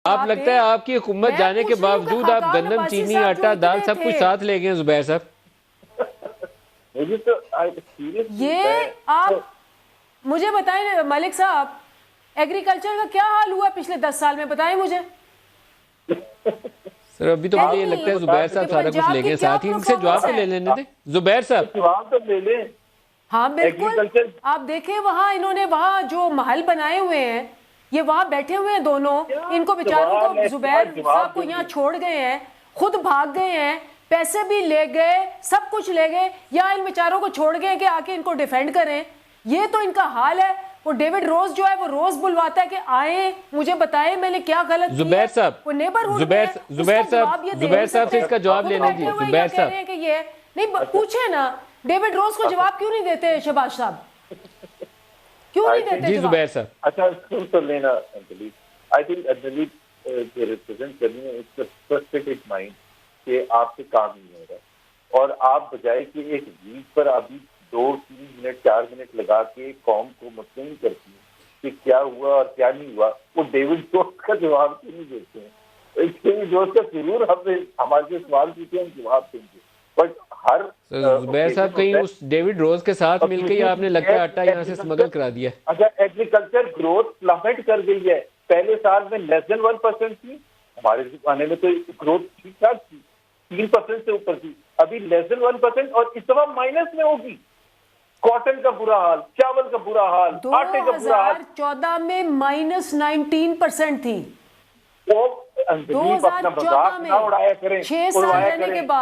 आप लगता है आपकी हुकूमत जाने के बावजूद आप गंदम, चीनी, आटा, दाल सब कुछ साथ ले गए जुबैर साहब। मुझे तो ये आप मुझे बताएं मलिक साहब, एग्रीकल्चर का क्या हाल हुआ पिछले 10 साल में, बताएं मुझे। सर अभी तो मुझे ये लगता है जुबैर साहब सारा कुछ ले गए, साथ ही इनसे जवाब तो ले लेने थे जुबैर साहब। जवाब तो ले लें। हाँ बिल्कुल, आप देखें वहाँ इन्होंने वहाँ जो महल बनाए हुए हैं, ये वहाँ बैठे हुए हैं दोनों, इनको बेचारों को जुबैर साहब को यहाँ छोड़ गए हैं, खुद भाग गए हैं, पैसे भी ले गए, सब कुछ ले गए, या इन बेचारों को छोड़ गए कि आके इनको डिफेंड करें। ये तो इनका हाल है। वो डेविड रोज जो है वो रोज बुलवाता है कि आए मुझे बताएं मैंने क्या गलत किया। जुबैर साहब, वो नेबरहुड जुबैर साहब से इसका जवाब लेने दीजिए। जुबैर साहब कि ये नहीं पूछे ना, डेविड रोज को जवाब क्यों नहीं देते शहबाज साहब, क्यों नहीं देते जी जुबैर साहब? अच्छा सुन तो लेना दिलीप, आई थिंक दिलीप जो रिप्रेजेंट करनी है इसका फ्रस्ट्रेटेड माइंड कि आपसे काम नहीं हो रहा, और आप बजाय कि एक वीक पर अभी 2-3 मिनट 4 मिनट लगा के कौम को मुतमिन करती है कि क्या हुआ और क्या नहीं हुआ, वो डेविड जोस का जवाब क्यों नहीं देते हैं? डेविड जोस का जरूर हमारे सवाल पूछे हम जवाब देंगे, बट हर जुबैर साहब कहीं उस डेविड रोज के साथ मिलकर ही आपने लगता है आटा यहाँ से स्मगल करा दिया। अच्छा, एग्रीकल्चर ग्रोथ प्लमेट कर गई है। पहले साल में लेस देन 1% थी, हमारे जमाने में तो ग्रोथ ठीक ठाक थी, 3% से ऊपर थी, अभी लेस देन 1% और इस दफा माइनस में होगी। कॉटन का बुरा हाल, चावल का बुरा हाल, आटे का बुरा हाल। 2014 में -19% थी। वो अपना मजाक ना उड़ाया करें, 6 साल रहने के बाद।